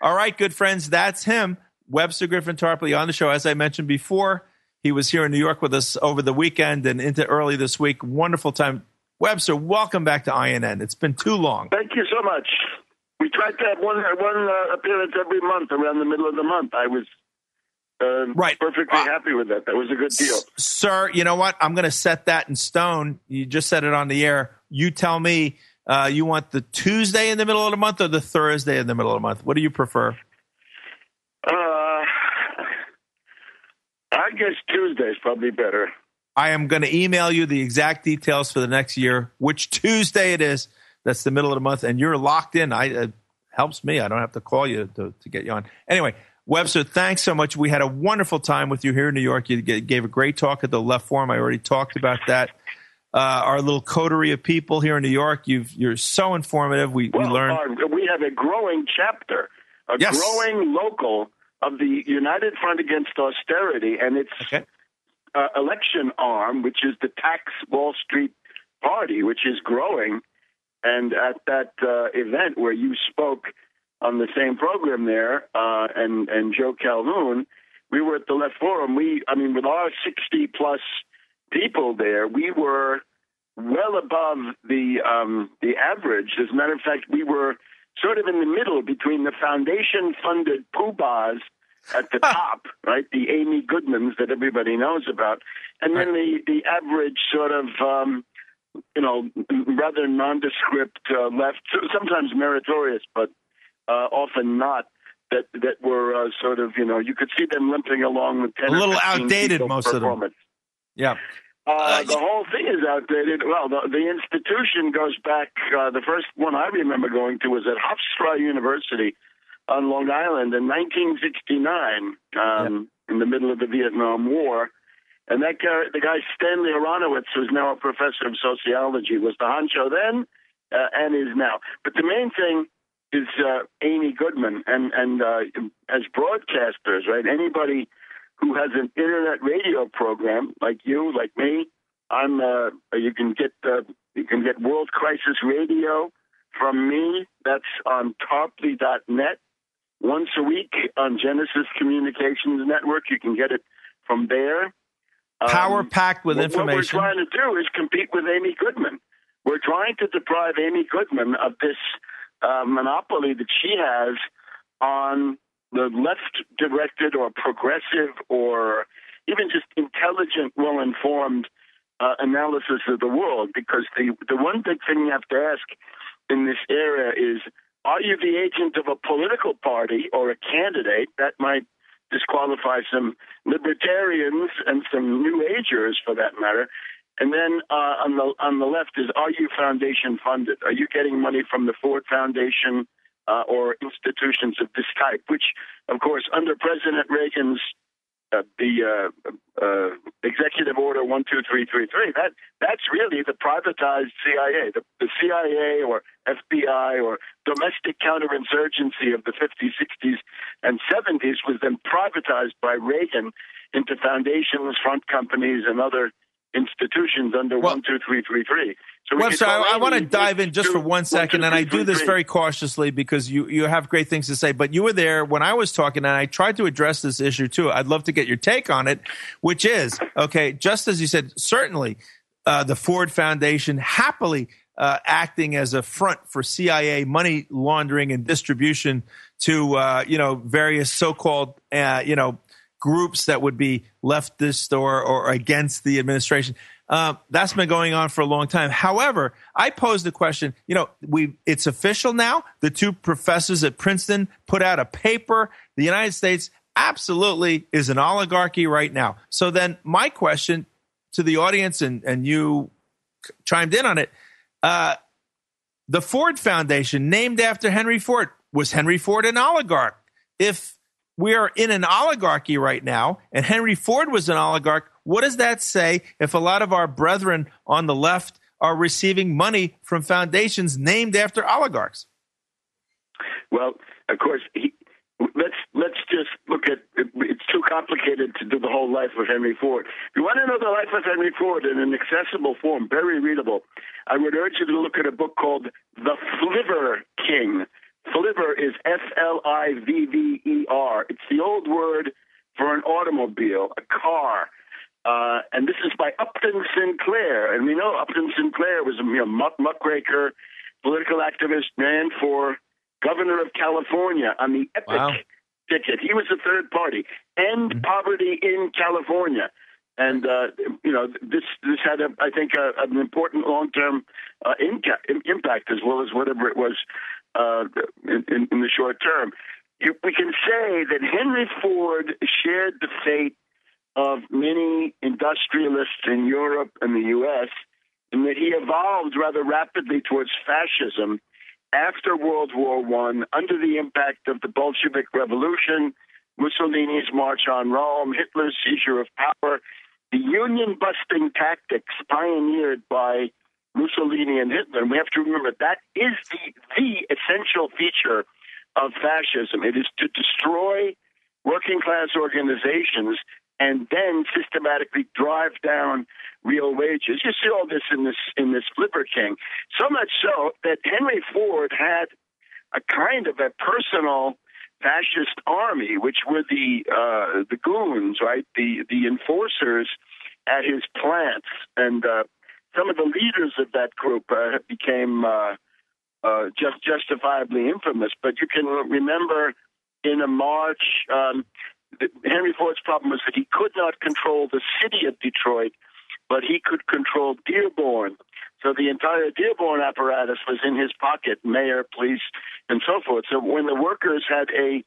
All right, good friends, that's him, Webster Griffin Tarpley, on the show. As I mentioned before, he was here in New York with us over the weekend and into early this week. Wonderful time. Webster, welcome back to INN. It's been too long. Thank you so much. We tried to have one appearance every month around the middle of the month. I was perfectly happy with that. That was a good deal. Sir, you know what? I'm going to set that in stone. You just said it on the air. You tell me, you want the Tuesday in the middle of the month or the Thursday in the middle of the month? What do you prefer? I guess Tuesday is probably better. I am going to email you the exact details for the next year, which Tuesday it is. That's the middle of the month, and you're locked in. It helps me. I don't have to call you to get you on. Anyway, Webster, thanks so much. We had a wonderful time with you here in New York. You gave a great talk at the Left Forum. I already talked about that. Our little coterie of people here in New York, you're so informative. We learned. We have a growing chapter, growing local of the United Front Against Austerity, and its election arm, which is the Tax Wall Street Party, which is growing. And at that event where you spoke on the same program there, and Joe Calhoun, we were at the Left Forum. With our 60-plus people there, we were well above the average. As a matter of fact, we were sort of in the middle between the foundation-funded poobahs at the top, right, the Amy Goodmans that everybody knows about, and then the average sort of rather nondescript left, sometimes meritorious, but often not, that were sort of, you could see them limping along with 10 a little outdated, most of them. Yeah. The whole thing is outdated. Well, the institution goes back, the first one I remember going to was at Hofstra University on Long Island in 1969, in the middle of the Vietnam War. And the guy Stanley Aronowitz, who's now a professor of sociology, was the honcho then and is now. But the main thing is Amy Goodman. And as broadcasters, right, anybody who has an internet radio program like you, like me, you can get World Crisis Radio from me. That's on tarpley.net. Once a week on Genesis Communications Network. You can get it from there. Power-packed with information. What we're trying to do is compete with Amy Goodman. We're trying to deprive Amy Goodman of this monopoly that she has on the left-directed or progressive or even just intelligent, well-informed analysis of the world. Because the one big thing you have to ask in this era is, are you the agent of a political party or a candidate? That might disqualify some libertarians and some New Agers, for that matter. And then on the left is, are you foundation funded? Are you getting money from the Ford Foundation or institutions of this type? Which, of course, under President Reagan's Executive Order 12333, that's really the privatized CIA. The CIA or FBI or domestic counterinsurgency of the 50s, 60s, and 70s was then privatized by Reagan into foundations, front companies, and other institutions under 12333. So I want to dive in just for 1 second, and I do this very cautiously because you have great things to say, but you were there when I was talking, and I tried to address this issue too. I'd love to get your take on it, which is, just as you said, certainly the Ford Foundation happily acting as a front for CIA money laundering and distribution to, various so-called, groups that would be leftist or against the administration. That's been going on for a long time. However, I posed the question, it's official now. The two professors at Princeton put out a paper. The United States absolutely is an oligarchy right now. So then my question to the audience, and you chimed in on it, the Ford Foundation, named after Henry Ford, was Henry Ford an oligarch? If we are in an oligarchy right now, and Henry Ford was an oligarch, what does that say if a lot of our brethren on the left are receiving money from foundations named after oligarchs? Well, of course, let's just look at, it's too complicated to do the whole life of Henry Ford. If you want to know the life of Henry Ford in an accessible form, very readable, I would urge you to look at a book called The Flivver King. flivver is Flivver. It's the old word for an automobile, a car. And this is by Upton Sinclair. And we know Upton Sinclair was a muckraker, political activist, ran for governor of California on the EPIC ticket. He was a third party. End poverty in California. And, this had, I think, an important long-term impact as well as whatever it was in the short term. We can say that Henry Ford shared the fate of many industrialists in Europe and the U.S., in that he evolved rather rapidly towards fascism after World War I, under the impact of the Bolshevik Revolution, Mussolini's march on Rome, Hitler's seizure of power, the union-busting tactics pioneered by Mussolini and Hitler. And we have to remember that is the essential feature of fascism. It is to destroy working-class organizations and then systematically drive down real wages. You see all this in this Flipper King. So much so that Henry Ford had a kind of a personal fascist army, which were the goons, right? The enforcers at his plants, and some of the leaders of that group became just justifiably infamous. But you can remember in a march, Henry Ford's problem was that he could not control the city of Detroit, but he could control Dearborn. So the entire Dearborn apparatus was in his pocket, mayor, police, and so forth. So when the workers had a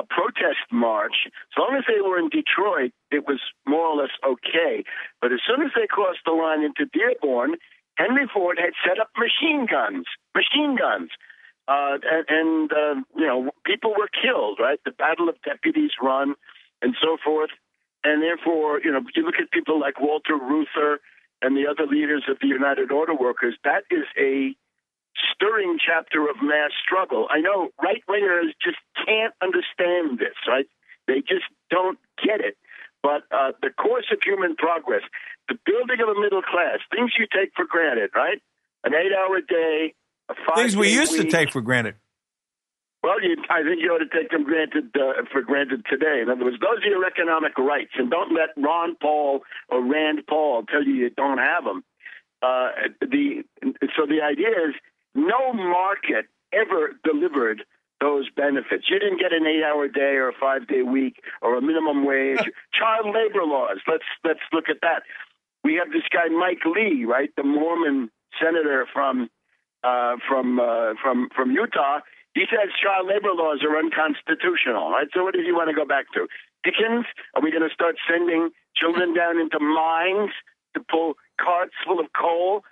protest march, so long as they were in Detroit, it was more or less okay. But as soon as they crossed the line into Dearborn, Henry Ford had set up machine guns. People were killed, right? The Battle of Deputies Run and so forth. And therefore, you look at people like Walter Reuther and the other leaders of the United Auto Workers, that is a stirring chapter of mass struggle. I know right-wingers just can't understand this, right? They just don't get it. But the course of human progress, the building of a middle class, things you take for granted, right? An 8-hour day, a 5-day things we used week. to take for granted. Well, I think you ought to take them for granted today. In other words, those are your economic rights, and don't let Ron Paul or Rand Paul tell you don't have them. So the idea is no market ever delivered those benefits. You didn't get an 8-hour day or a 5-day week or a minimum wage. Child labor laws. Let's look at that. We have this guy Mike Lee, right, the Mormon senator from Utah. He says child labor laws are unconstitutional, right? So what does he want to go back to? Dickens? Are we going to start sending children down into mines to pull carts full of coal?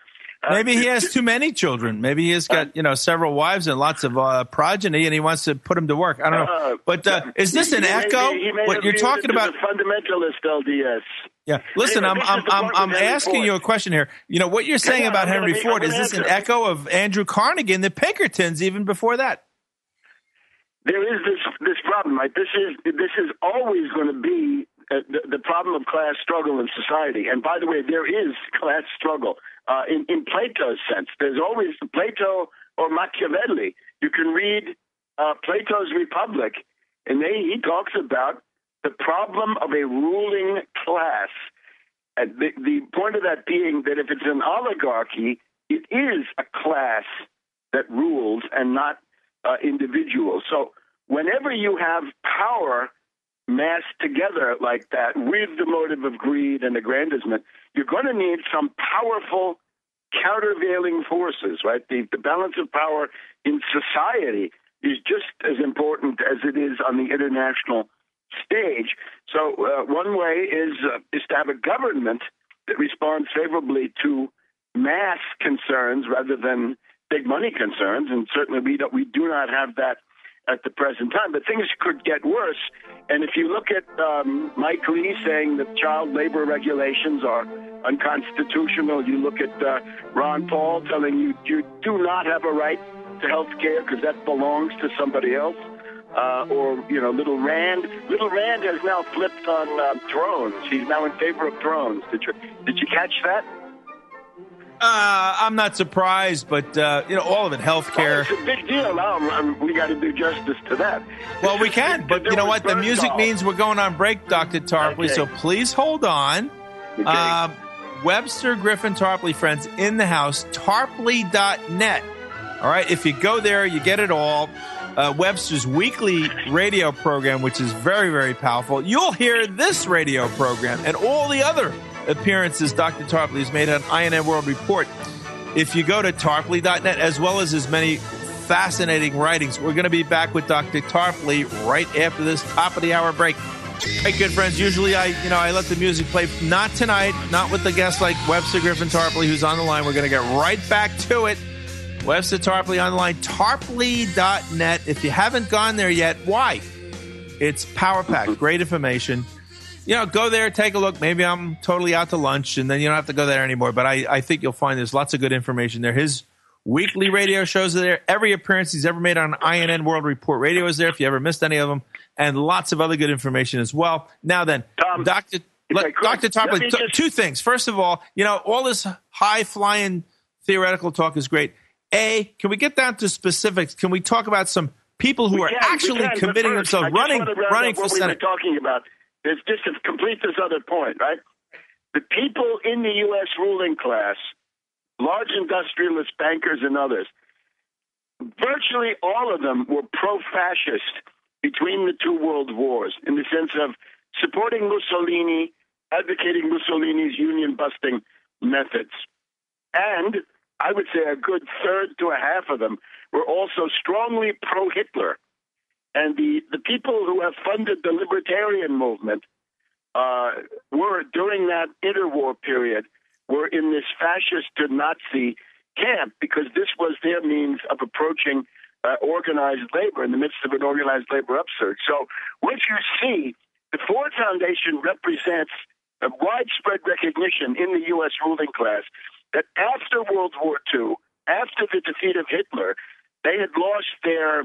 Maybe he has too many children. Maybe he has got several wives and lots of progeny, and he wants to put them to work. I don't know. But is this an echo? What you're talking about? Fundamentalist LDS. Yeah. Listen, anyway, I'm asking you a question here. What you're saying about Henry Ford, is this an echo of Andrew Carnegie and the Pinkertons even before that? There is this problem, right? This is always going to be the problem of class struggle in society. And by the way, there is class struggle in Plato's sense. There's always Plato or Machiavelli. You can read Plato's Republic, and he talks about the problem of a ruling class. The point of that being that if it's an oligarchy, it is a class that rules and not individuals. So whenever you have power massed together like that with the motive of greed and aggrandizement, you're going to need some powerful countervailing forces, right? The balance of power in society is just as important as it is on the international stage. So one way is to have a government that responds favorably to mass concerns rather than big money concerns, and certainly we do not have that at the present time. But things could get worse, and if you look at Mike Lee saying that child labor regulations are unconstitutional, you look at Ron Paul telling you do not have a right to health care because that belongs to somebody else, or Little Rand has now flipped on drones. He's now in favor of drones. Did you catch that? I'm not surprised, but all of it, healthcare. It's a big deal. We got to do justice to that. Well, we can, but you know what? The music means we're going on break, Dr. Tarpley. Okay. So please hold on. Okay. Webster Griffin Tarpley, friends, in the house. Tarpley.net. All right. If you go there, you get it all. Webster's weekly radio program, which is very, very powerful. You'll hear this radio program and all the other appearances Dr. Tarpley has made on INN World Report. If you go to Tarpley.net, as well as his many fascinating writings, we're going to be back with Dr. Tarpley right after this top of the hour break. Hey, good friends, usually I let the music play. Not tonight, not with the guests like Webster Griffin Tarpley, who's on the line. We're going to get right back to it. Webster Tarpley on the line, Tarpley.net. If you haven't gone there yet, why? It's power-packed, great information. Go there, take a look. Maybe I'm totally out to lunch, and then you don't have to go there anymore. But I think you'll find there's lots of good information there. His weekly radio shows are there. Every appearance he's ever made on INN World Report Radio is there if you ever missed any of them. And lots of other good information as well. Now then, Tom, Dr. Tarpley, two things. First of all, all this high-flying theoretical talk is great. A, can we get down to specifics? Can we talk about some people who are actually committing themselves, running for Senate? We were talking about is just to complete this other point, right? The people in the U.S. ruling class, large industrialists, bankers, and others, virtually all of them were pro-fascist between the two world wars, in the sense of supporting Mussolini, advocating Mussolini's union-busting methods. And I would say a good third to a half of them were also strongly pro-Hitler. And the people who have funded the libertarian movement were, during that interwar period, were in this fascist to Nazi camp, because this was their means of approaching organized labor in the midst of an organized labor upsurge. So what you see, the Ford Foundation represents a widespread recognition in the U.S. ruling class that after World War II, after the defeat of Hitler, they had lost their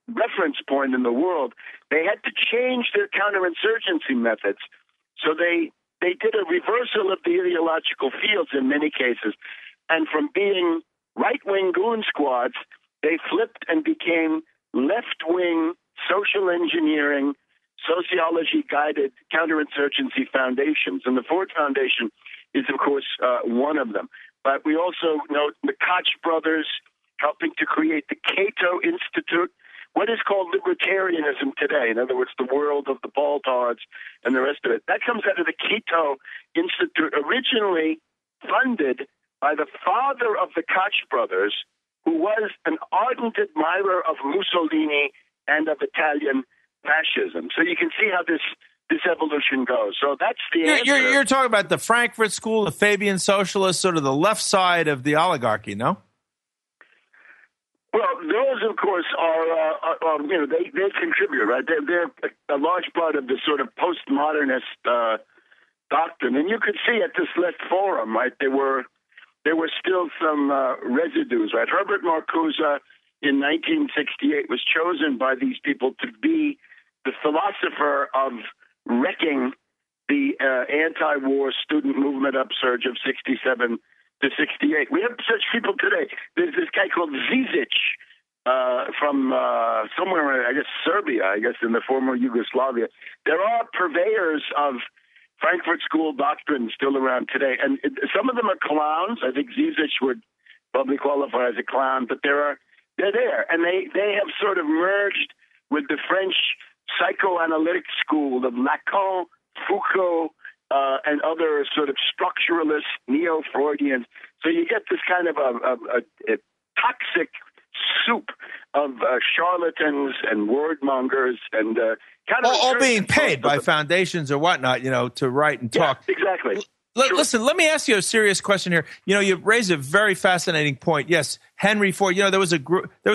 reference point in the world. They had to change their counterinsurgency methods. So they did a reversal of the ideological fields in many cases. And from being right-wing goon squads, they flipped and became left-wing social engineering, sociology-guided counterinsurgency foundations. And the Ford Foundation is, of course, one of them. But we also note the Koch brothers helping to create the Cato Institute, what is called libertarianism today. In other words, the world of the Baltards and the rest of it. That comes out of the Cato Institute, originally funded by the father of the Koch brothers, who was an ardent admirer of Mussolini and of Italian fascism. So you can see how this evolution goes. So that's the answer. You're talking about the Frankfurt School, the Fabian Socialists, sort of the left side of the oligarchy, no? Well, those, of course, are they contribute, right? They're a large part of the sort of postmodernist doctrine. And you could see at this left forum, right, there were still some residues, right? Herbert Marcuse in 1968 was chosen by these people to be the philosopher of wrecking the anti-war student movement upsurge of 67 to 68. We have such people today. There's this guy called Zizic from somewhere, I guess, Serbia, in the former Yugoslavia. There are purveyors of Frankfurt School doctrine still around today. And some of them are clowns. I think Zizic would probably qualify as a clown, but they're there. And they have sort of merged with the French psychoanalytic school of Lacan, Foucault, and other sort of structuralist neo-Freudians. So you get this kind of a toxic soup of charlatans and wordmongers and all being paid by foundations or whatnot, to write and talk. Yeah, exactly. Listen, let me ask you a serious question here. You raise a very fascinating point. Yes, Henry Ford. There was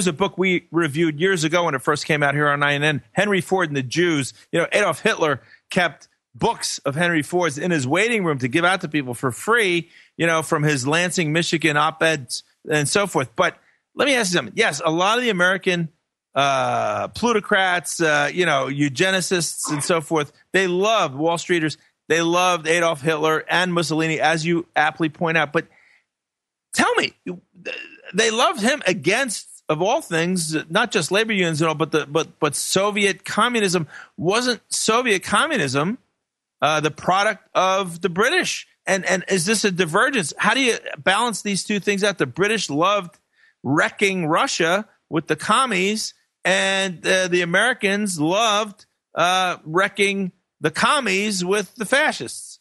a book we reviewed years ago when it first came out here on INN. Henry Ford and the Jews. Adolf Hitler kept books of Henry Ford's in his waiting room to give out to people for free. From his Lansing, Michigan op-eds and so forth. But let me ask you something. Yes, a lot of the American plutocrats, eugenicists and so forth, they loved Wall Streeters. They loved Adolf Hitler and Mussolini, as you aptly point out. But tell me, they loved him against, of all things, not just labor unions and all, but Soviet communism. Wasn't Soviet communism the product of the British? And is this a divergence? How do you balance these two things out? The British loved wrecking Russia with the commies, and the Americans loved wrecking the commies with the fascists.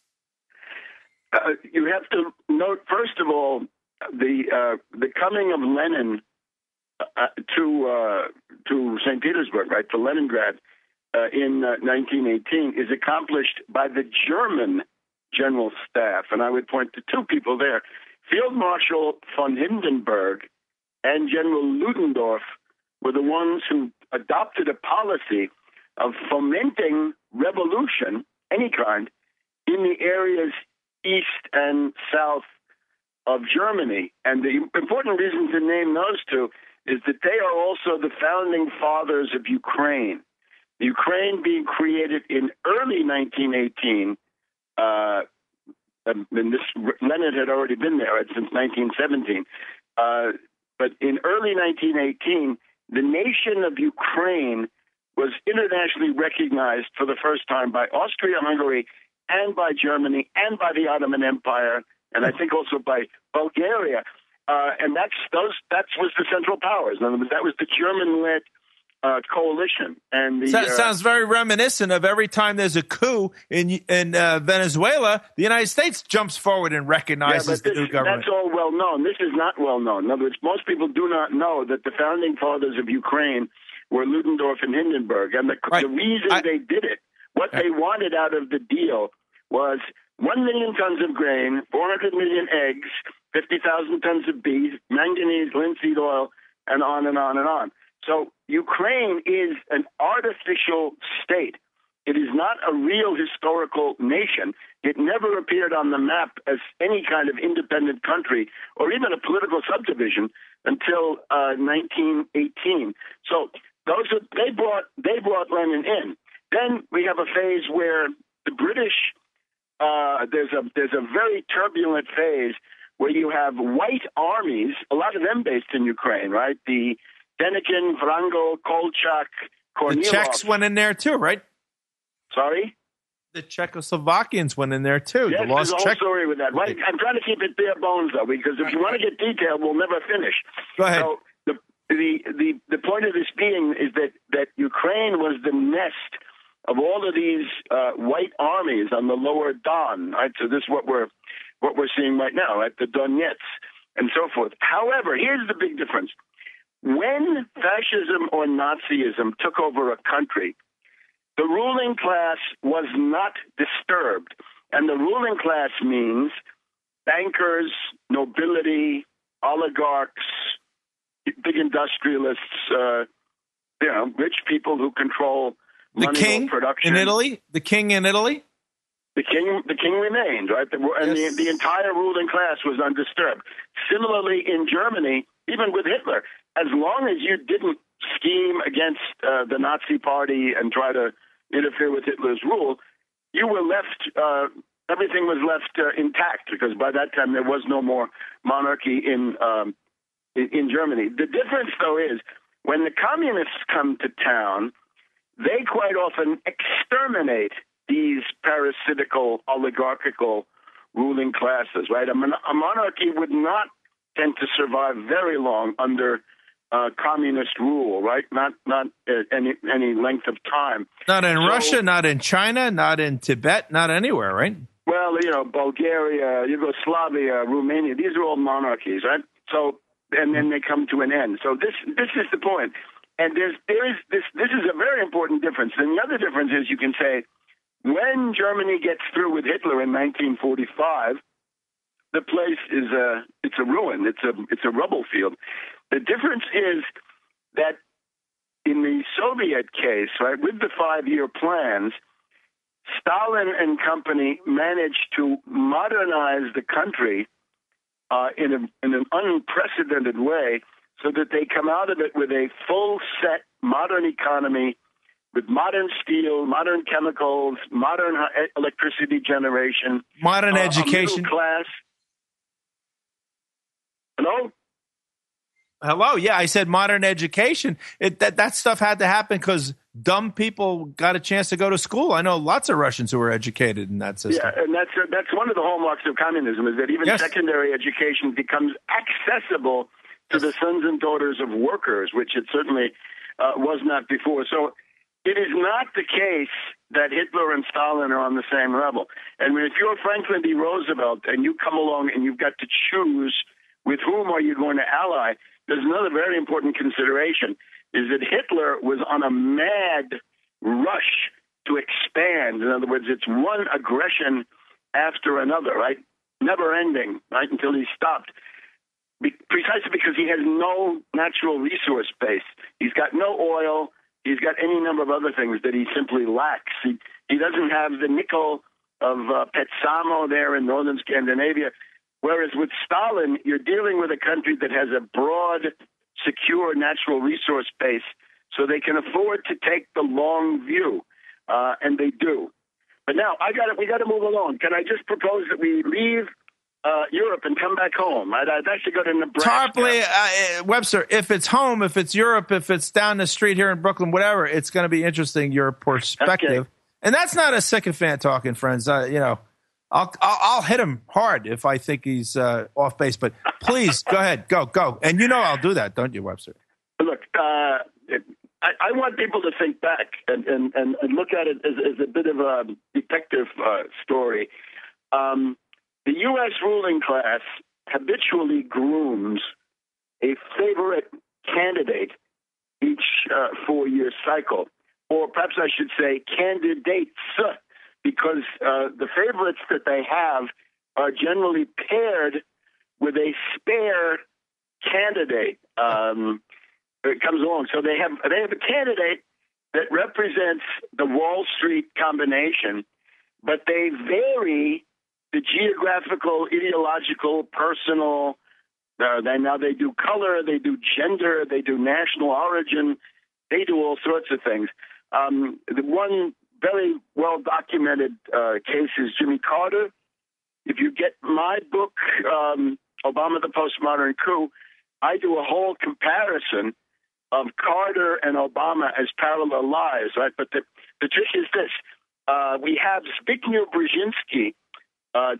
You have to note, first of all, the coming of Lenin to St. Petersburg, right, to Leningrad in 1918 is accomplished by the German General Staff. And I would point to two people there. Field Marshal von Hindenburg and General Ludendorff were the ones who adopted a policy of fomenting revolution, any kind, in the areas east and south of Germany. And the important reason to name those two is that they are also the founding fathers of Ukraine. Ukraine being created in early 1918, and Lenin had already been there since 1917. But in early 1918, the nation of Ukraine was internationally recognized for the first time by Austria-Hungary and by Germany and by the Ottoman Empire, and I think also by Bulgaria. And that was the Central Powers. In other words, that was the German-led coalition. And sounds very reminiscent of every time there's a coup in Venezuela, the United States jumps forward and recognizes the new government. That's all well known. This is not well known. In other words, most people do not know that the founding fathers of Ukraine were Ludendorff and Hindenburg. And the reason they did it, what they wanted out of the deal was 1 million tons of grain, 400 million eggs, 50,000 tons of beef, manganese, linseed oil, and on and on and on. So Ukraine is an artificial state. It is not a real historical nation. It never appeared on the map as any kind of independent country or even a political subdivision until 1918. So they brought Lenin in. Then we have a phase where the British, there's a very turbulent phase where you have white armies, a lot of them based in Ukraine, right? The Denikin, Vrango, Kolchak, Kornilov. The Czechs went in there too, right? Sorry? The Czechoslovakians went in there too. Yes, there's a whole story with that. Right? I'm trying to keep it bare bones, though, because if you want to get detailed, we'll never finish. Go ahead. So the point of this being is that Ukraine was the nest of all of these white armies on the lower Don, right? So this is what we're seeing right now, at the Donets and so forth. However, here's the big difference. When fascism or Nazism took over a country, the ruling class was not disturbed. And the ruling class means bankers, nobility, oligarchs, big industrialists, rich people who control money production. The king in Italy? The king remained, right? And the entire ruling class was undisturbed. Similarly, in Germany, even with Hitler, as long as you didn't scheme against the Nazi Party and try to interfere with Hitler's rule, you were left. Everything was left intact, because by that time there was no more monarchy in Germany. The difference, though, is when the communists come to town, they quite often exterminate these parasitical, oligarchical ruling classes, right? A monarchy would not tend to survive very long under communist rule, right? Not any length of time. Not in Russia, not in China, not in Tibet, not anywhere, right? Well, Bulgaria, Yugoslavia, Romania, these are all monarchies, right? So, and then they come to an end. So this is the point. And this is a very important difference. And the other difference is, you can say, when Germany gets through with Hitler in 1945, the place is a ruin. It's a rubble field. The difference is that in the Soviet case, right, with the 5-year plans, Stalin and company managed to modernize the country in an unprecedented way, so that they come out of it with a full-set modern economy, with modern steel, modern chemicals, modern electricity generation, modern education, middle class. Hello? Hello. Yeah, I said modern education. That stuff had to happen because dumb people got a chance to go to school. I know lots of Russians who were educated in that system. Yeah, and that's one of the hallmarks of communism is that even secondary education becomes accessible to the sons and daughters of workers, which it certainly was not before. So it is not the case that Hitler and Stalin are on the same level. And if you're Franklin D. Roosevelt and you come along and you've got to choose with whom are you going to ally, there's another very important consideration, is that Hitler was on a mad rush to expand. In other words, it's one aggression after another, right? Never ending, right, until he stopped. Precisely because he has no natural resource base. He's got no oil. He's got any number of other things that he simply lacks. He doesn't have the nickel of Petsamo there in northern Scandinavia. Whereas with Stalin, you're dealing with a country that has a broad, secure natural resource base, so they can afford to take the long view, and they do. But now we got to move along. Can I just propose that we leave Europe and come back home? I'd actually go to Nebraska. Tarpley, Webster, if it's home, if it's Europe, if it's down the street here in Brooklyn, whatever, it's going to be interesting, your perspective. Okay. And that's not a sycophant talking, friends. I'll hit him hard if I think he's off base. But please, go ahead. Go. And I'll do that, don't you, Webster? Look, I want people to think back and look at it as a bit of a detective story. The U.S. ruling class habitually grooms a favorite candidate each 4-year cycle, or perhaps I should say candidates, because the favorites that they have are generally paired with a spare candidate. It comes along. So they have a candidate that represents the Wall Street combination, but they vary the geographical, ideological, personal. They do color, they do gender, they do national origin, they do all sorts of things. The one very well documented case is Jimmy Carter. If you get my book, Obama: The Postmodern Coup, I do a whole comparison of Carter and Obama as parallel lives, right? But the trick is this. We have Zbigniew Brzezinski,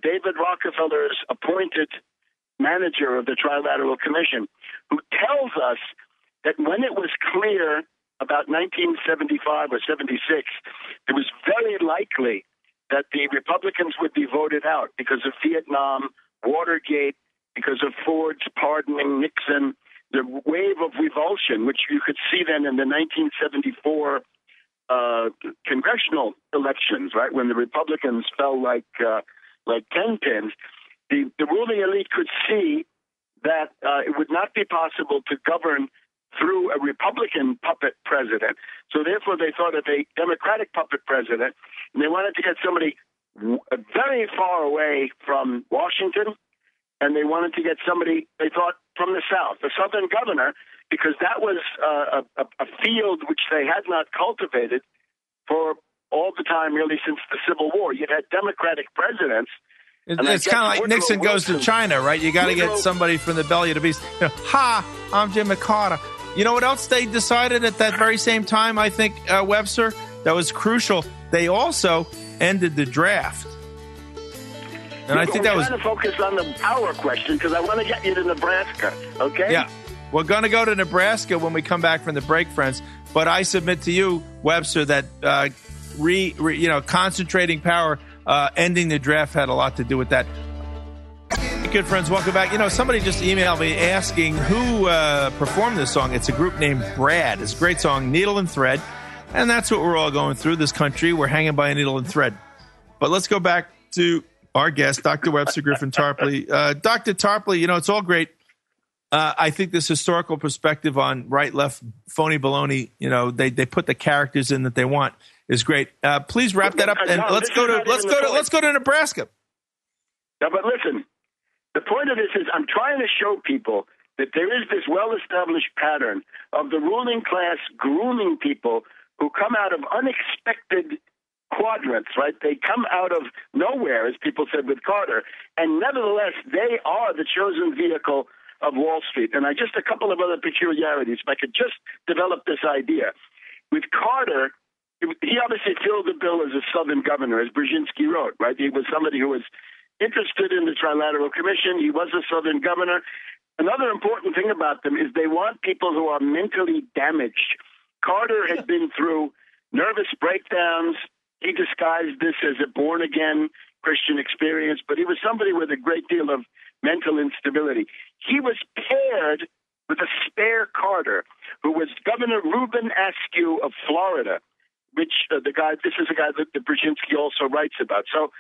David Rockefeller's appointed manager of the Trilateral Commission, who tells us that when it was clear about 1975 or 76, it was very likely that the Republicans would be voted out because of Vietnam, Watergate, because of Ford's pardoning Nixon, the wave of revulsion, which you could see then in the 1974 congressional elections, right, when the Republicans fell like 10 pins. The ruling elite could see that it would not be possible to govern through a Republican puppet president. So therefore they thought of a Democratic puppet president, and they wanted to get somebody very far away from Washington, and they wanted to get somebody, they thought, from the South, a Southern governor, because that was a field which they had not cultivated for all the time, really, since the Civil War. You'd had Democratic presidents. It's kind of like Nixon goes to China, right? You got to get somebody from the belly of the beast. I'm Jimmy Carter. You know what else they decided at that very same time, I think, Webster, that was crucial? They also ended the draft. And I think that was... I'm trying to focus on the power question because I want to get you to Nebraska, okay? Yeah. We're going to go to Nebraska when we come back from the break, friends. But I submit to you, Webster, that concentrating power, ending the draft had a lot to do with that. Good friends, welcome back. Somebody just emailed me asking who performed this song. It's a group named Brad. It's a great song, Needle and Thread. And that's what we're all going through this country. We're hanging by a needle and thread. But let's go back to our guest, Dr. Webster Griffin Tarpley. Dr. Tarpley, it's all great. I think this historical perspective on right, left, phony baloney, they put the characters in that they want is great. Please wrap that up and let's go to Nebraska. No, but listen, the point of this is I'm trying to show people that there is this well-established pattern of the ruling class grooming people who come out of unexpected quadrants, right? They come out of nowhere, as people said with Carter, and nevertheless, they are the chosen vehicle of Wall Street. And just a couple of other peculiarities, if I could just develop this idea. With Carter, he obviously filled the bill as a Southern governor, as Brzezinski wrote, right? He was somebody who was interested in the Trilateral Commission. He was a Southern governor. Another important thing about them is they want people who are mentally damaged. Carter had been through nervous breakdowns. He disguised this as a born-again Christian experience, but he was somebody with a great deal of mental instability. He was paired with a spare Carter, who was Governor Reuben Askew of Florida, which this is a guy that Brzezinski also writes about. So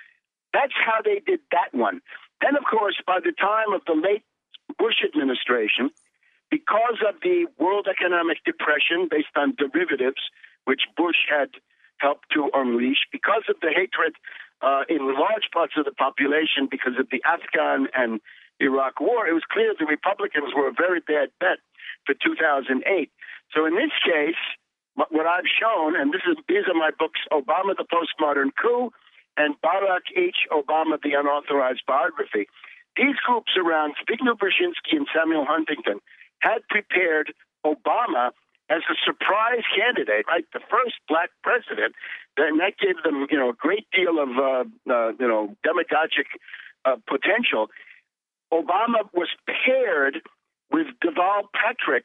that's how they did that one. Then, of course, by the time of the late Bush administration, because of the world economic depression based on derivatives, which Bush had helped to unleash, because of the hatred in large parts of the population because of the Afghan and Iraq war, it was clear the Republicans were a very bad bet for 2008. So in this case, what I've shown, and these are my books, Obama, the Postmodern Coup, and Barack H. Obama, the Unauthorized Biography. These groups around Zbigniew Brzezinski and Samuel Huntington had prepared Obama as a surprise candidate, right? The first black president, and that gave them, a great deal of, demagogic potential. Obama was paired with Deval Patrick,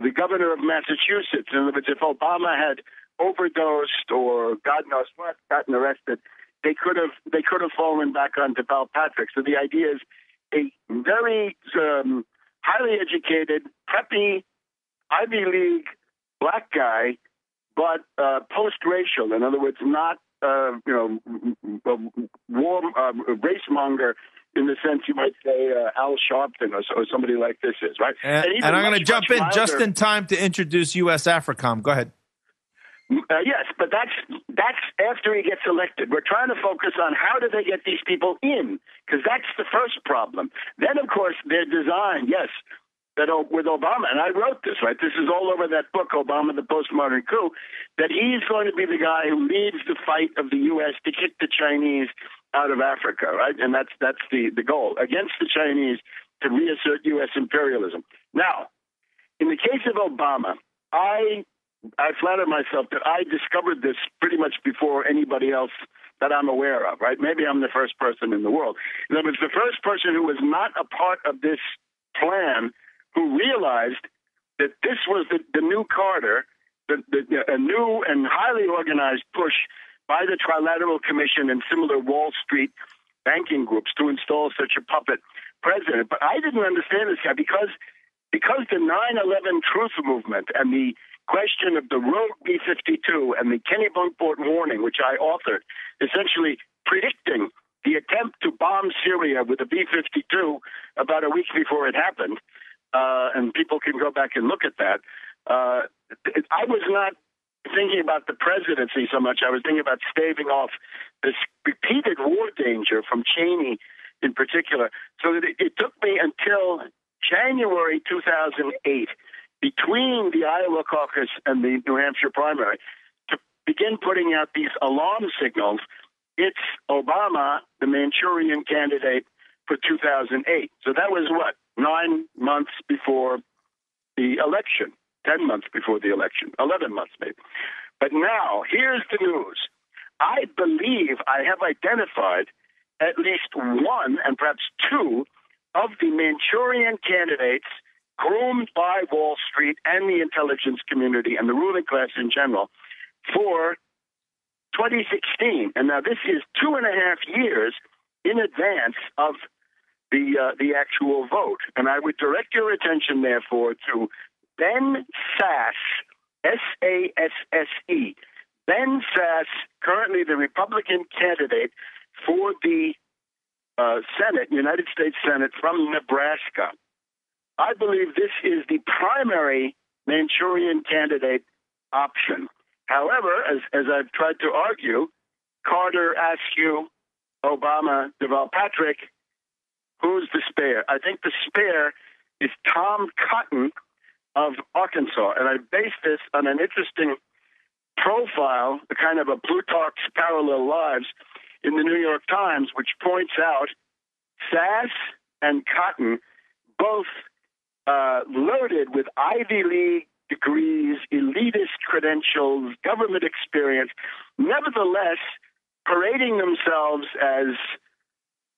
the governor of Massachusetts. In other words, if Obama had overdosed or God knows what, gotten arrested, they could have fallen back on Deval Patrick. So the idea is a very highly educated, preppy, Ivy League black guy, but post-racial. In other words, not warm race-monger in the sense you might say Al Sharpton or somebody like this is, right? And I'm going to jump in just in time to introduce U.S. AFRICOM. Go ahead. Yes, but that's after he gets elected. We're trying to focus on how do they get these people in, because that's the first problem. Then, of course, their design, yes, that with Obama, and I wrote this, right? This is all over that book, Obama, the Postmodern Coup, that he's going to be the guy who leads the fight of the U.S. to kick the Chinese out of Africa, right? And that's the goal, against the Chinese, to reassert U.S. imperialism. Now, in the case of Obama, I flatter myself that I discovered this pretty much before anybody else that I'm aware of, right? Maybe I'm the first person in the world. In other words, the first person who was not a part of this plan who realized that this was the new Carter, a new and highly organized push by the Trilateral Commission and similar Wall Street banking groups to install such a puppet president. But I didn't understand this guy because the 9/11 Truth Movement and the question of the rogue B-52 and the Kennebunkport warning, which I authored, essentially predicting the attempt to bomb Syria with a B-52 about a week before it happened, and people can go back and look at that. I was not thinking about the presidency so much. I was thinking about staving off this repeated war danger from Cheney in particular. So that it took me until January 2008, between the Iowa caucus and the New Hampshire primary, to begin putting out these alarm signals. It's Obama, the Manchurian candidate for 2008. So that was 9 months before the election, 10 months before the election, 11 months maybe. But now, here's the news. I believe I have identified at least one and perhaps two of the Manchurian candidates groomed by Wall Street and the intelligence community and the ruling class in general for 2016. And now this is 2.5 years in advance of the actual vote. And I would direct your attention, therefore, to Ben Sasse, S-A-S-S-E. Ben Sasse, currently the Republican candidate for the Senate, United States Senate from Nebraska. I believe this is the primary Manchurian candidate option. However, as I've tried to argue, Carter, Askew, Obama, Deval Patrick, who's the spare? I think the spare is Tom Cotton of Arkansas. And I base this on an interesting profile, a kind of a Plutarch's Parallel Lives in the New York Times, which points out Sasse and Cotton both loaded with Ivy League degrees, elitist credentials, government experience, nevertheless parading themselves as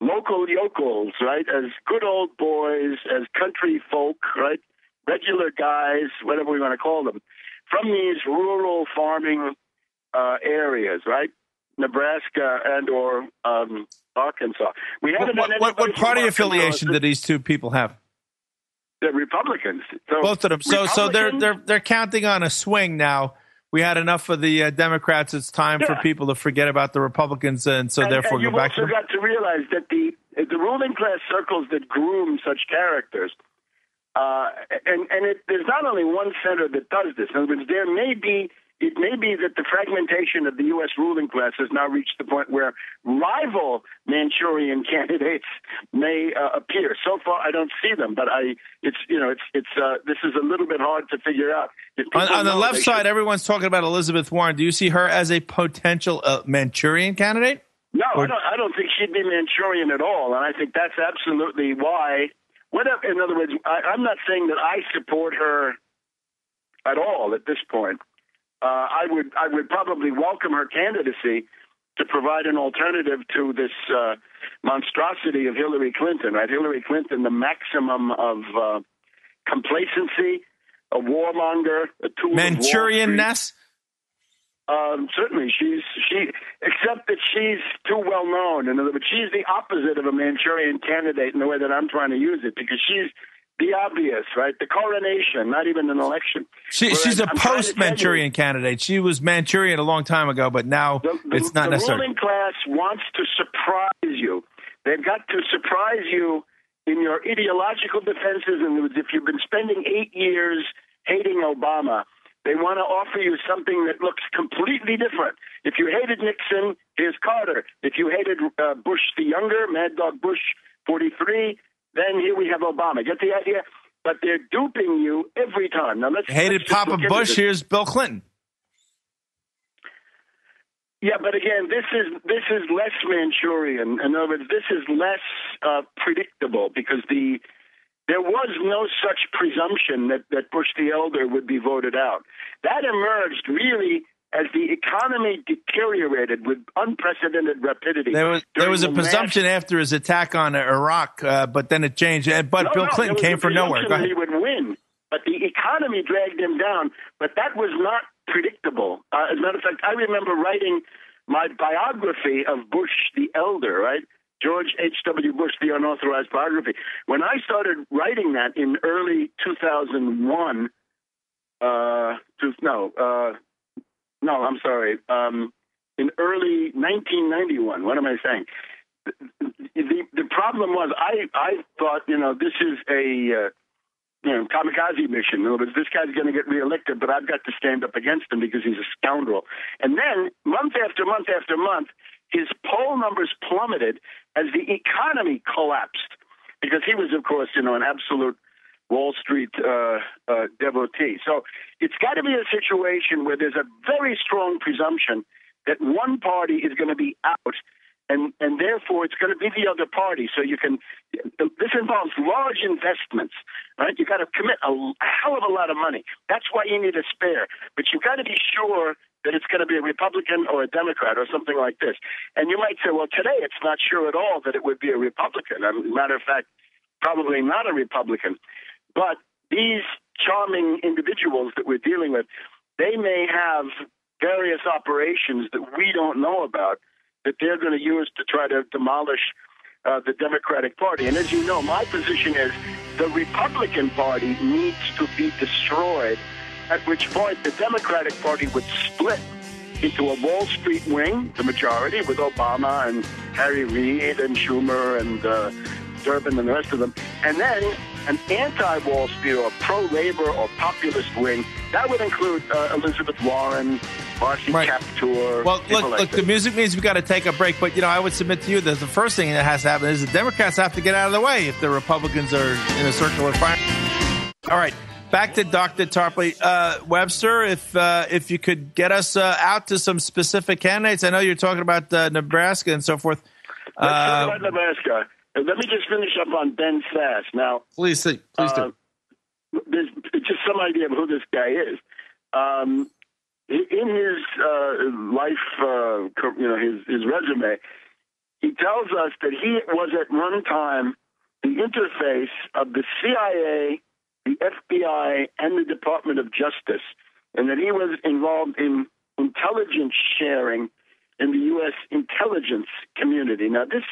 local yokels, right? As good old boys, as country folk, right? Regular guys, whatever we want to call them, from these rural farming areas, right? Nebraska and or Arkansas. We haven't what party affiliation do these two people have? The Republicans. So both of them. So they're counting on a swing now. We had enough of the Democrats. It's time for people to forget about the Republicans, and therefore go back to them. You've also got to realize that the ruling class circles that groom such characters, there's not only one center that does this. In other words, it may be that the fragmentation of the U.S. ruling class has now reached the point where rival Manchurian candidates may appear. So far, I don't see them, but this is a little bit hard to figure out. On the left side, everyone's talking about Elizabeth Warren. Do you see her as a potential Manchurian candidate? No, I don't think she'd be Manchurian at all, and I think that's absolutely why. In other words, I'm not saying that I support her at all at this point. I would probably welcome her candidacy to provide an alternative to this monstrosity of Hillary Clinton. Right, Hillary Clinton, the maximum of complacency, a warmonger, a tool Manchurian-ness. Certainly, except that she's too well known. In other words, she's the opposite of a Manchurian candidate in the way that I'm trying to use it, because she's the obvious, right? The coronation, not even an election. She's a post-Manchurian candidate. She was Manchurian a long time ago, but now it's not necessary. The ruling class wants to surprise you. They've got to surprise you in your ideological defenses. And if you've been spending 8 years hating Obama, they want to offer you something that looks completely different. If you hated Nixon, here's Carter. If you hated Bush the younger, Mad Dog Bush 43, then here we have Obama. Get the idea? But they're duping you every time. Now hated Papa Bush. Here's Bill Clinton. Yeah, but again, this is less Manchurian. In other words, this is less predictable, because there was no such presumption that Bush the elder would be voted out. That emerged really as the economy deteriorated with unprecedented rapidity. There was a presumption after his attack on Iraq, but then it changed. But Bill Clinton came from nowhere. He would win, but the economy dragged him down. But that was not predictable. As a matter of fact, I remember writing my biography of Bush the elder, right? George H.W. Bush, the unauthorized biography. When I started writing that in early 2001, in early 1991. What am I saying? The problem was I thought, this is a kamikaze mission. In other words, this guy's going to get reelected, but I've got to stand up against him because he's a scoundrel. And then month after month after month, his poll numbers plummeted as the economy collapsed, because he was, of course, an absolute Wall Street devotee. So it's got to be a situation where there's a very strong presumption that one party is going to be out, and therefore it's going to be the other party. So this involves large investments, right? You got to commit a hell of a lot of money. That's why you need a spare. But you've got to be sure that it's going to be a Republican or a Democrat or something like this. And you might say, well, today it's not sure at all that it would be a Republican. As a matter of fact, probably not a Republican. But these charming individuals that we're dealing with, they may have various operations that we don't know about that they're going to use to try to demolish the Democratic Party. And as you know, my position is the Republican Party needs to be destroyed, at which point the Democratic Party would split into a Wall Street wing, the majority, with Obama and Harry Reid and Schumer and Durbin and the rest of them, and then an anti-Wall Street or pro-labor or populist wing. That would include Elizabeth Warren, Marcy Kaptur. Well, look, the music means we've got to take a break, but, I would submit to you that the first thing that has to happen is the Democrats have to get out of the way if the Republicans are in a circular fire. All right. Back to Dr. Tarpley. Webster, if you could get us out to some specific candidates. I know you're talking about Nebraska and so forth. Let's talk about Nebraska. Let me just finish up on Ben Sasse. Now, please do. there's just some idea of who this guy is. In his life, his resume, he tells us that he was at one time the interface of the CIA, the FBI, and the Department of Justice, and that he was involved in intelligence sharing in the U.S. intelligence community. Now, this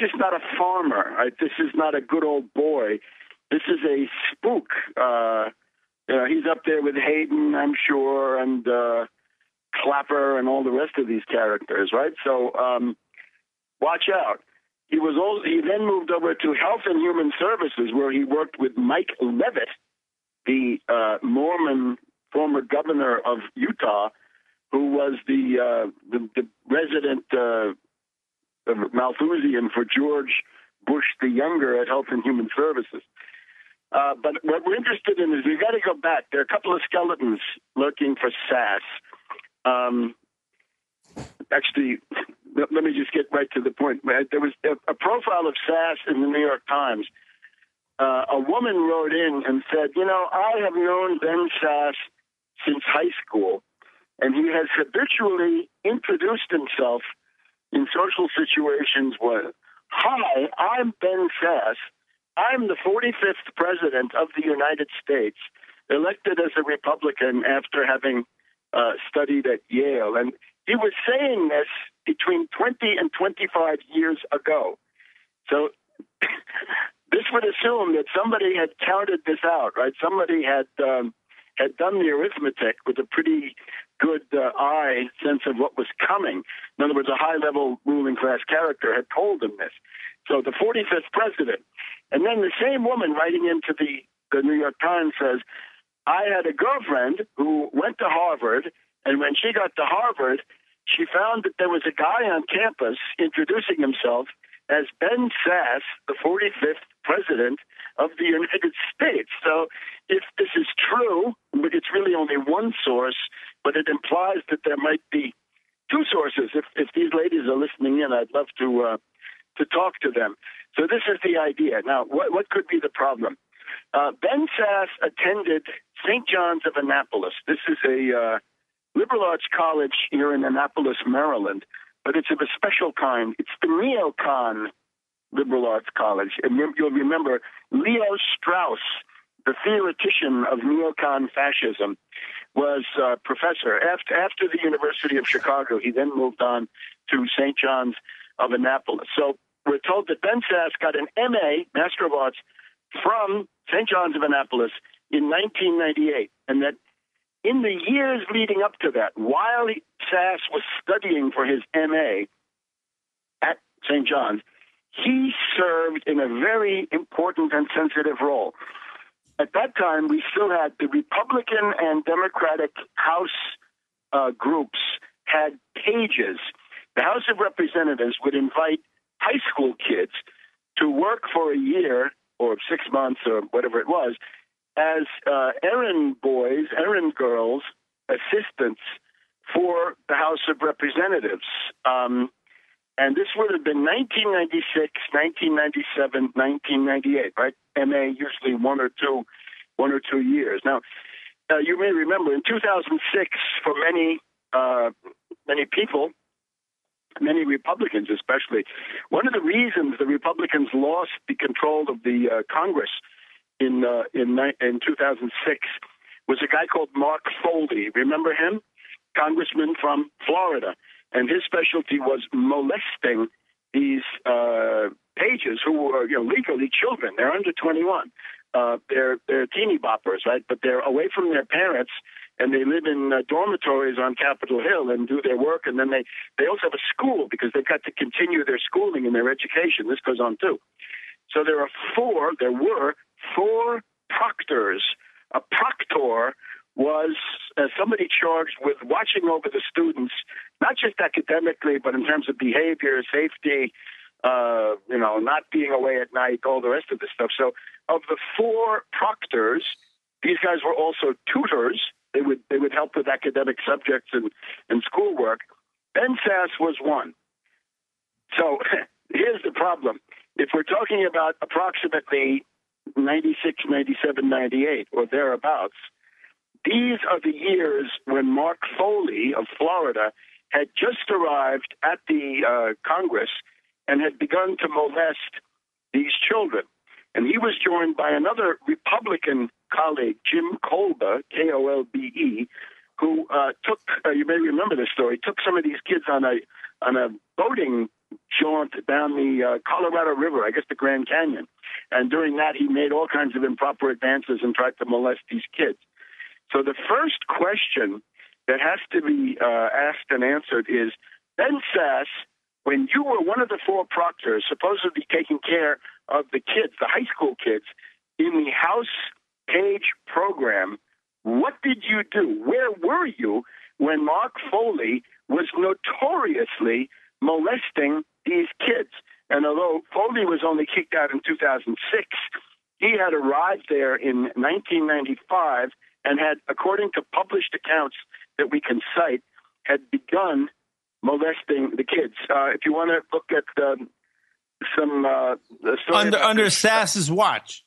is not a farmer, right? This is not a good old boy. This is a spook. He's up there with Hayden, I'm sure, and Clapper and all the rest of these characters, right? So watch out. He then moved over to Health and Human Services, where he worked with Mike Leavitt, the Mormon former governor of Utah, who was the resident Malthusian for George Bush the Younger at Health and Human Services. But what we're interested in is we've got to go back. There are a couple of skeletons lurking for SAS. Actually, let me just get right to the point. There was a profile of SAS in the New York Times. A woman wrote in and said, I have known Ben Sass since high school, and he has habitually introduced himself in social situations with, "Hi, I'm Ben Sass. I'm the 45th president of the United States, elected as a Republican after having studied at Yale." And he was saying this between 20 and 25 years ago. So this would assume that somebody had counted this out, right? Somebody had done the arithmetic with a pretty good eye sense of what was coming. In other words, a high-level ruling class character had told him this. So the 45th president. And then the same woman writing into the New York Times says, I had a girlfriend who went to Harvard, and when she got to Harvard, she found that there was a guy on campus introducing himself as Ben Sass, the 45th president of the United States. So if this is true, it's really only one source, but it implies that there might be two sources. If these ladies are listening in, I'd love to talk to them. So this is the idea. Now, what could be the problem? Ben Sass attended St. John's of Annapolis. This is a liberal arts college here in Annapolis, Maryland, but it's of a special kind. It's the neocon liberal arts college. And you'll remember Leo Strauss, the theoretician of neocon fascism, was professor. After the University of Chicago, he then moved on to St. John's of Annapolis. So we're told that Ben Sass got an MA, Master of Arts, from St. John's of Annapolis in 1998, and that in the years leading up to that, while Sass was studying for his MA at St. John's, he served in a very important and sensitive role. At that time, we still had the Republican and Democratic House groups had pages. The House of Representatives would invite high school kids to work for a year or 6 months or whatever it was as errand boys, errand girls, assistants for the House of Representatives. And this would have been 1996, 1997, 1998, right? MA usually one or two years. Now, you may remember in 2006, for many people, many Republicans especially, one of the reasons the Republicans lost the control of the Congress in 2006 was a guy called Mark Foley. Remember him? Congressman from Florida. And his specialty was molesting these pages who were legally children. They're under 21. They're teeny boppers, right? But they're away from their parents, and they live in dormitories on Capitol Hill and do their work. And then they also have a school because they've got to continue their schooling and their education. This goes on, too. So there were four proctors. A proctor was somebody charged with watching over the students, not just academically, but in terms of behavior, safety, not being away at night, all the rest of this stuff. So of the four proctors, these guys were also tutors. They would help with academic subjects and schoolwork. Ben Sass was one. So here's the problem. If we're talking about approximately 96, 97, 98, or thereabouts. These are the years when Mark Foley of Florida had just arrived at the Congress and had begun to molest these children. And he was joined by another Republican colleague, Jim Kolbe, Kolbe, who took, you may remember this story, took some of these kids on a boating jaunt down the Colorado River, I guess the Grand Canyon. And during that, he made all kinds of improper advances and tried to molest these kids. So the first question that has to be asked and answered is, Ben Sasse, when you were one of the four proctors supposedly taking care of the kids, the high school kids, in the House Page program, what did you do? Where were you when Mark Foley was notoriously molesting these kids? And although Foley was only kicked out in 2006, he had arrived there in 1995 and had, according to published accounts that we can cite, had begun molesting the kids. If you want to look at some under Sasse's watch.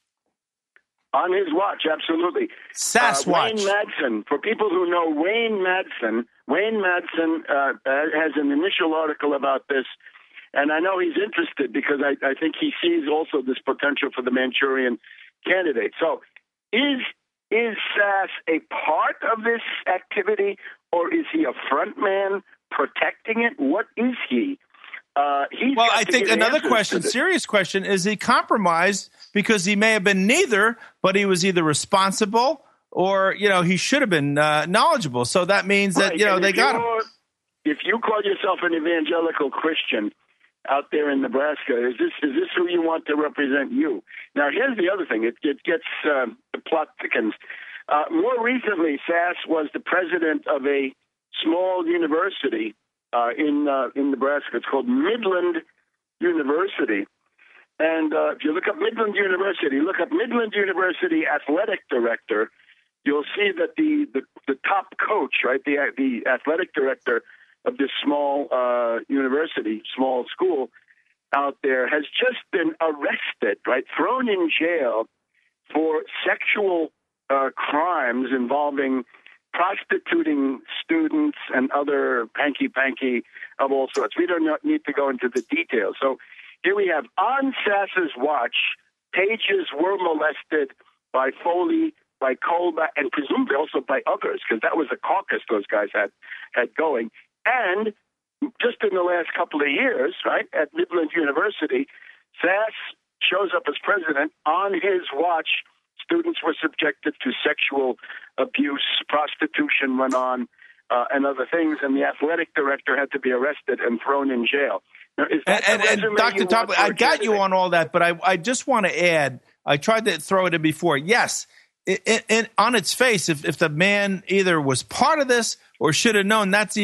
On his watch, absolutely. Sasse watch. Wayne Madsen. For people who know Wayne Madsen has an initial article about this, and I know he's interested because I think he sees also this potential for the Manchurian candidate. So is Sasse a part of this activity, or is he a front man protecting it? What is he? Well, I think another question, serious question, is he compromised because he may have been neither, but he was either responsible or, he should have been knowledgeable. So that means that, they got him. If you call yourself an evangelical Christian out there in Nebraska, is this who you want to represent you? Now, here's the other thing. It gets the plot thickens. More recently, Sasse was the president of a small university in Nebraska. It's called Midland University. And if you look up Midland University, athletic director, you'll see that the top coach, right, the athletic director of this small university, small school out there, has just been arrested, right, thrown in jail for sexual crimes involving prostituting students and other hanky-panky of all sorts. We don't need to go into the details. So here we have, on Sasse's watch, pages were molested by Foley, by Kolbe, and presumably also by others, because that was a caucus those guys had going. And just in the last couple of years, right, at Midland University, Sasse shows up as president. On his watch, students were subjected to sexual abuse, prostitution went on, and other things, and the athletic director had to be arrested and thrown in jail. Now, and Dr. Tarpley, I got you on all that, but I just want to add, I tried to throw it in before. Yes, on its face, if the man either was part of this or should have known, that's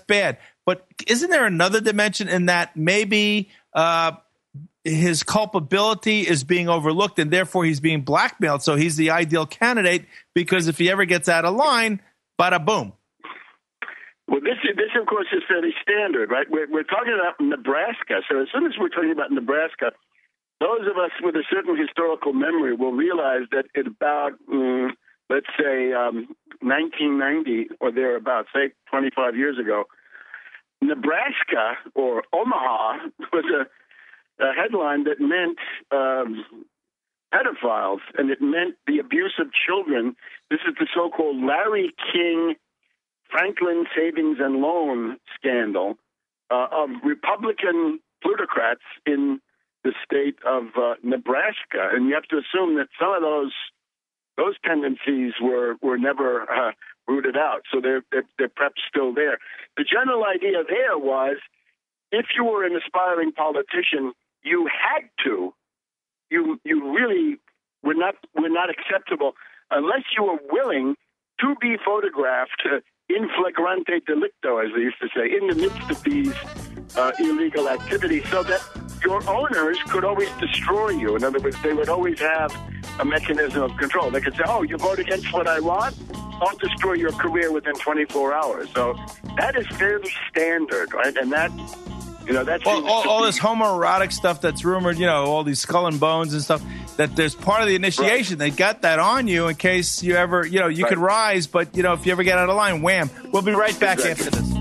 bad. But isn't there another dimension in that maybe his culpability is being overlooked and therefore he's being blackmailed? So he's the ideal candidate because if he ever gets out of line, bada boom. Well, this of course is fairly standard, right? We're talking about Nebraska. So as soon as we're talking about Nebraska, those of us with a certain historical memory will realize that at about, let's say, 1990 or thereabouts, say 25 years ago, Nebraska or Omaha was a headline that meant pedophiles, and it meant the abuse of children. This is the so-called Larry King Franklin Savings and Loan scandal of Republican plutocrats in the state of Nebraska. And you have to assume that some of those tendencies were never rooted out, so they're perhaps still there. The general idea there was, if you were an aspiring politician, you had to. You really were not acceptable unless you were willing to be photographed in flagrante delicto, as they used to say, in the midst of these illegal activities, so that your owners could always destroy you. In other words, they would always have a mechanism of control. They could say, oh, you vote against what I want? I'll destroy your career within 24 hours. So that is fairly standard, right? And that That's all this homoerotic stuff that's rumored, all these skull and bones and stuff, that there's part of the initiation. Right. They got that on you in case you ever, you right. could rise, but, if you ever get out of line, wham. We'll be right back after this.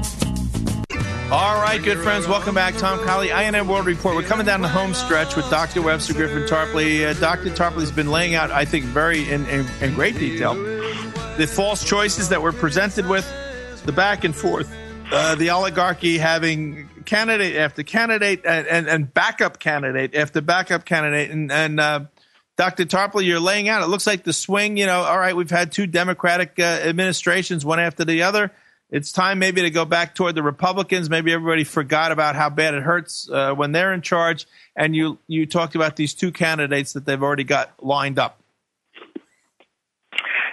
All right, good friends, welcome back. Tom Kiley, INN World Report. We're coming down the home stretch with Dr. Webster Tarpley. Dr. Tarpley's been laying out, I think, very in great detail, the false choices that we're presented with, the back and forth, the oligarchy having candidate after candidate and backup candidate after backup candidate. And Dr. Tarpley, you're laying out, it looks like the swing, all right, we've had two Democratic administrations, one after the other. It's time maybe to go back toward the Republicans. Maybe everybody forgot about how bad it hurts when they're in charge. And you talked about these two candidates that they've already got lined up.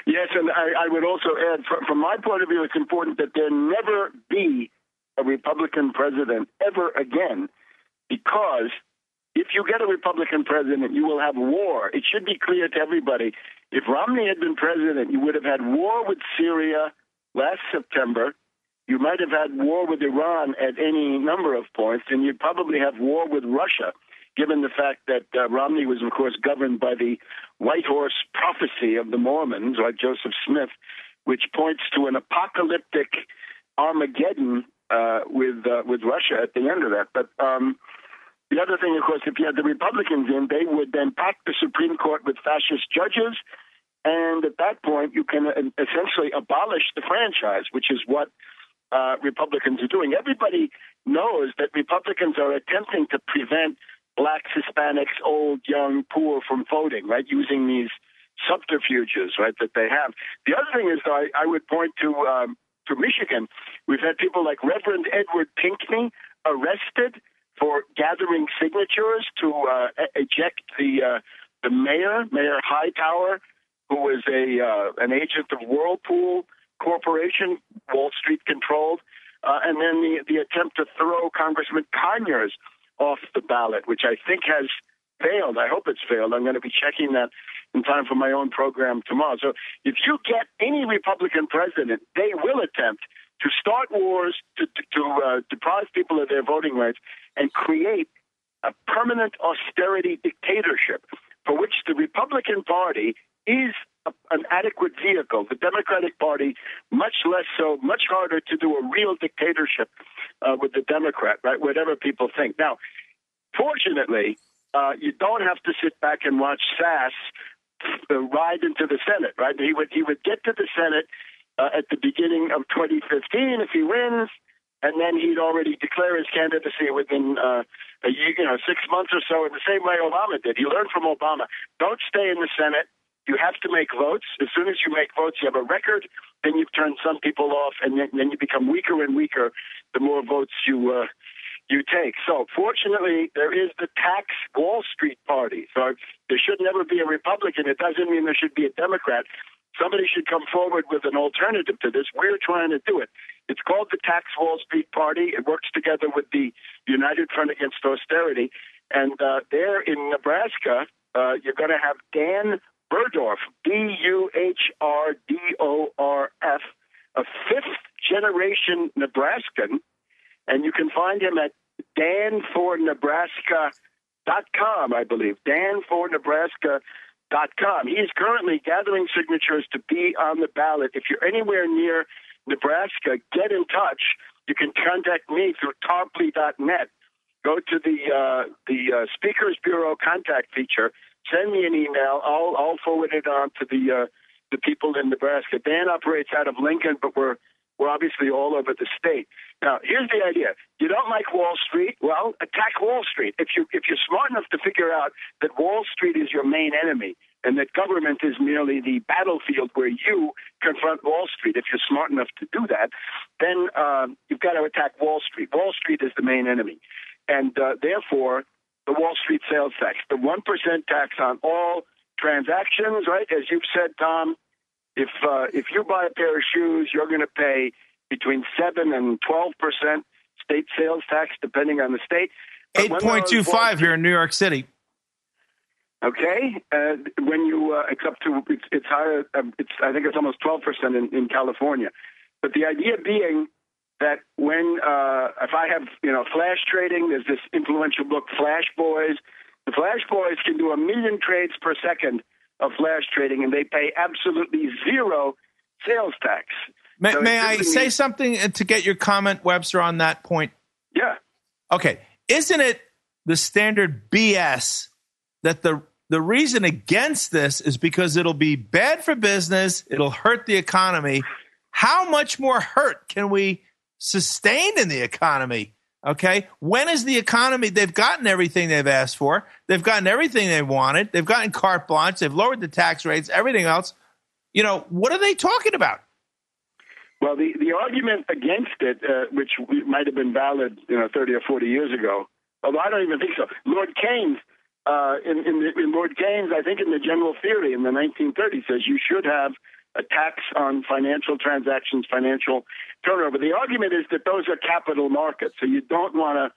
Yes, and I would also add, from my point of view, it's important that there never be a Republican president ever again, because if you get a Republican president, you will have war. It should be clear to everybody. If Romney had been president, you would have had war with Syria last September. You might have had war with Iran at any number of points, and you'd probably have war with Russia, given the fact that Romney was, of course, governed by the White Horse prophecy of the Mormons, like Joseph Smith, which points to an apocalyptic Armageddon with Russia at the end of that. But the other thing, of course, if you had the Republicans in, they would then pack the Supreme Court with fascist judges, and at that point, you can essentially abolish the franchise, which is what Republicans are doing. Everybody knows that Republicans are attempting to prevent blacks, Hispanics, old, young, poor from voting, right, using these subterfuges, right, that they have. The other thing is, though, I would point to Michigan. We've had people like Reverend Edward Pinkney arrested for gathering signatures to eject the mayor, Mayor Hightower, who was an agent of Whirlpool Corporation, Wall Street controlled, and then the attempt to throw Congressman Conyers off the ballot, which I think has failed. I hope it's failed. I'm going to be checking that in time for my own program tomorrow. So if you get any Republican president, they will attempt to start wars, to deprive people of their voting rights, and create a permanent austerity dictatorship for which the Republican Party is an adequate vehicle. The Democratic Party, much less so, much harder to do a real dictatorship with the Democrat, right? Whatever people think. Now, fortunately, you don't have to sit back and watch Sass ride into the Senate, right? He would get to the Senate at the beginning of 2015 if he wins, and then he'd already declare his candidacy within a year, 6 months or so, in the same way Obama did. He learned from Obama. Don't stay in the Senate. You have to make votes. As soon as you make votes, you have a record. Then you've turned some people off, and then you become weaker and weaker the more votes you take. So, fortunately, there is the tax Wall Street Party. So there should never be a Republican. It doesn't mean there should be a Democrat. Somebody should come forward with an alternative to this. We're trying to do it. It's called the Tax Wall Street Party. It works together with the United Front Against Austerity. And there in Nebraska, you're going to have Dan Burdorf, Buhdorf, a fifth-generation Nebraskan, and you can find him at danfornebraska.com, I believe, danfornebraska.com. He is currently gathering signatures to be on the ballot. If you're anywhere near Nebraska, get in touch. You can contact me through tarpley.net. Go to the Speakers Bureau contact feature. Send me an email. I'll forward it on to the people in Nebraska. Dan operates out of Lincoln, but we're obviously all over the state. Now, here's the idea: you don't like Wall Street? Well, attack Wall Street. If you're smart enough to figure out that Wall Street is your main enemy and that government is merely the battlefield where you confront Wall Street, if you're smart enough to do that, then you've got to attack Wall Street. Wall Street is the main enemy, and therefore, the Wall Street sales tax, the 1% tax on all transactions, right? As you've said, Tom, if you buy a pair of shoes, you're going to pay between 7 and 12% state sales tax, depending on the state. 8.25 here in New York City. Okay, when you it's up to it's higher. I think it's almost 12% in California. But the idea being that when if I have flash trading, there's this influential book, Flash Boys. The Flash Boys can do 1 million trades per second of flash trading, and they pay absolutely zero sales tax. May I say something to get your comment, Webster, on that point? Yeah. Okay. Isn't it the standard BS that the reason against this is because it'll be bad for business, it'll hurt the economy? How much more hurt can we sustain in the economy? Okay. When is the economy? They've gotten everything they've asked for. They've gotten everything they wanted. They've gotten carte blanche. They've lowered the tax rates, everything else. What are they talking about? Well, the argument against it, which might have been valid, 30 or 40 years ago, although I don't even think so. Lord Keynes, in Lord Keynes, I think in the General Theory in the 1930s, says you should have a tax on financial transactions, financial turnover. The argument is that those are capital markets, so you don't want to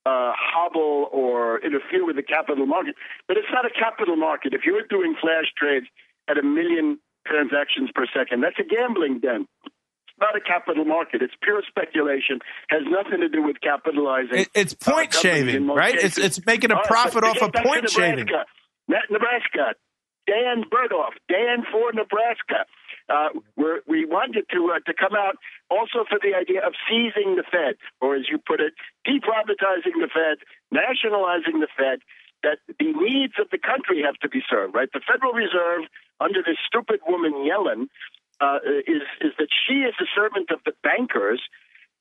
hobble or interfere with the capital market. But it's not a capital market. If you're doing flash trades at 1 million transactions per second, that's a gambling den. It's not a capital market. It's pure speculation. Has nothing to do with capitalizing. It's point shaving, right? It's making a profit off of point shaving. Nebraska. Dan Berghoff, Dan for Nebraska. We wanted to come out also for the idea of seizing the Fed, or as you put it, deprivatizing the Fed, nationalizing the Fed, that the needs of the country have to be served, right? The Federal Reserve, under this stupid woman Yellen, is that she is the servant of the bankers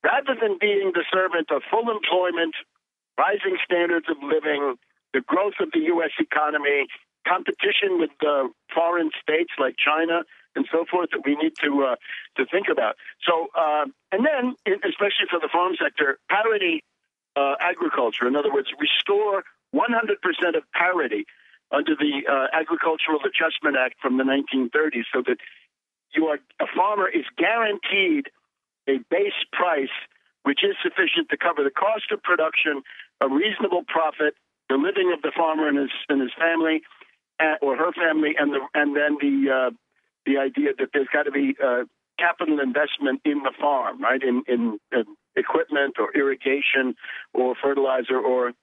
rather than being the servant of full employment, rising standards of living, the growth of the U.S. economy, competition with foreign states like China and so forth that we need to think about. So, and then, especially for the farm sector, parity agriculture. In other words, restore 100% of parity under the Agricultural Adjustment Act from the 1930s, so that a farmer is guaranteed a base price which is sufficient to cover the cost of production, a reasonable profit, the living of the farmer and his family, or her family, and then the idea that there's got to be capital investment in the farm, right, in equipment or irrigation or fertilizer or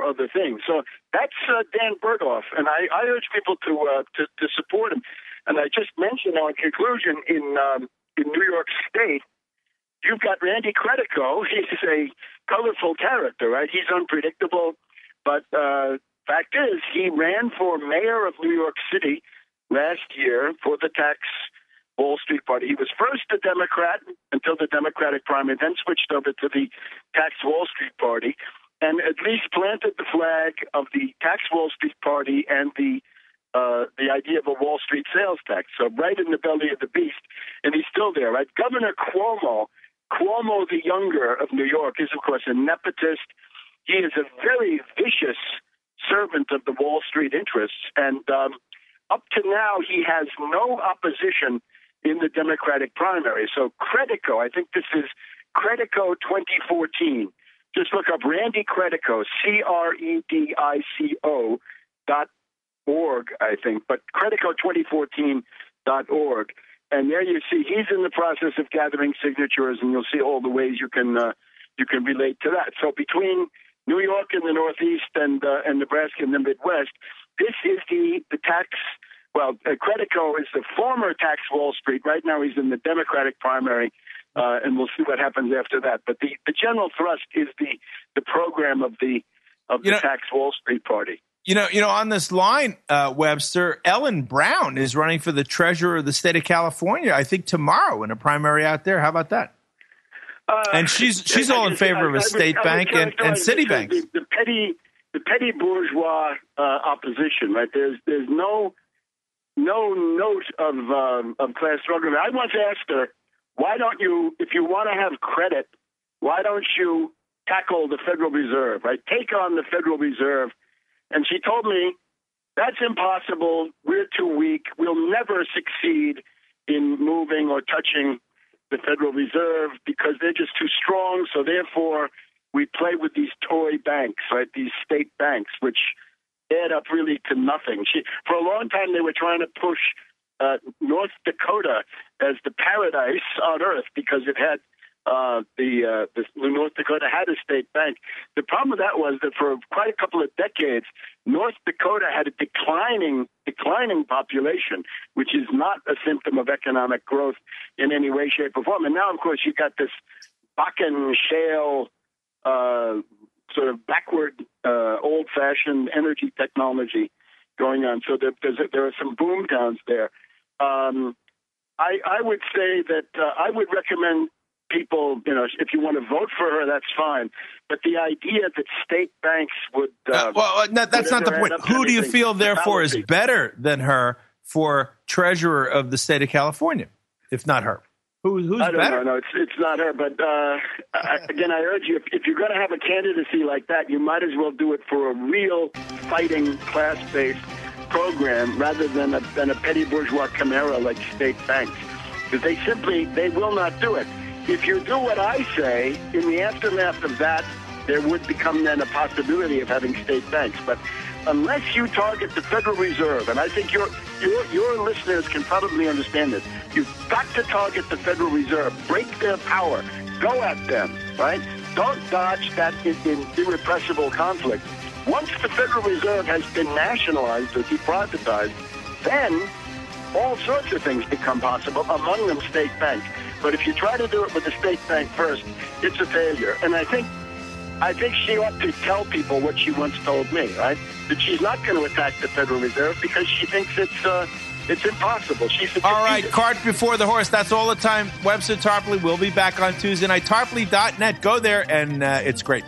other things. So that's Dan Berghoff, and I urge people to support him. And I just mentioned now in conclusion, in New York State, you've got Randy Credico. He's a colorful character, right? He's unpredictable, but fact is, he ran for mayor of New York City last year for the tax Wall Street Party. He was first a Democrat until the Democratic primary, then switched over to the tax Wall Street Party, and at least planted the flag of the tax Wall Street Party and the idea of a Wall Street sales tax. So right in the belly of the beast, and he's still there, right? Governor Cuomo the Younger of New York is, of course, a nepotist. He is a very vicious servant of the Wall Street interests, and up to now, he has no opposition in the Democratic primary. So Credico, I think this is Credico 2014. Just look up Randy Credico, CREDICO.org, I think, but Credico2014.org. And there you see he's in the process of gathering signatures, and you'll see all the ways you can relate to that. So between New York and the Northeast and Nebraska and the Midwest, this is the tax. Well, Credico is the former tax Wall Street. Right now, he's in the Democratic primary, and we'll see what happens after that. But the general thrust is the program of the tax Wall Street Party. On this line, Webster, Ellen Brown is running for the treasurer of the state of California, I think tomorrow in a primary out there. How about that? And she's all in favor of a state bank and Citibank. The petty bourgeois opposition, right? There's no note of class struggle. I once asked her, why don't you, if you want to have credit, why don't you tackle the Federal Reserve, right? Take on the Federal Reserve. And she told me, that's impossible. We're too weak. We'll never succeed in moving or touching the Federal Reserve because they're just too strong. So therefore, we play with these toy banks, right? These state banks, which add up really to nothing. For a long time, they were trying to push North Dakota as the paradise on earth because it had North Dakota had a state bank. The problem with that was that for quite a couple of decades, North Dakota had a declining population, which is not a symptom of economic growth in any way, shape, or form. And now, of course, you've got this Bakken shale, sort of backward, old-fashioned energy technology going on. So there are some boom towns there. I would say that I would recommend people, if you want to vote for her, that's fine. But the idea that state banks would that's not the point. Who do you feel, therefore, is better than her for treasurer of the state of California, if not her? Who's better? No, it's not her. But again, I urge you, if you're going to have a candidacy like that, you might as well do it for a real fighting class-based program rather than a petty bourgeois chimera like state banks, because they will not do it. If you do what I say, in the aftermath of that, there would become then a possibility of having state banks. But unless you target the Federal Reserve, and I think your listeners can probably understand this, you've got to target the Federal Reserve, break their power, go at them, right? Don't dodge that irrepressible conflict. Once the Federal Reserve has been nationalized or deprivatized, then all sorts of things become possible, among them state banks. But if you try to do it with the state bank first, it's a failure. And I think she ought to tell people what she once told me, right? That she's not going to attack the Federal Reserve because she thinks it's impossible. All right, cart before the horse. That's all the time. Webster Tarpley will be back on Tuesday night. Tarpley.net. Go there, and it's great.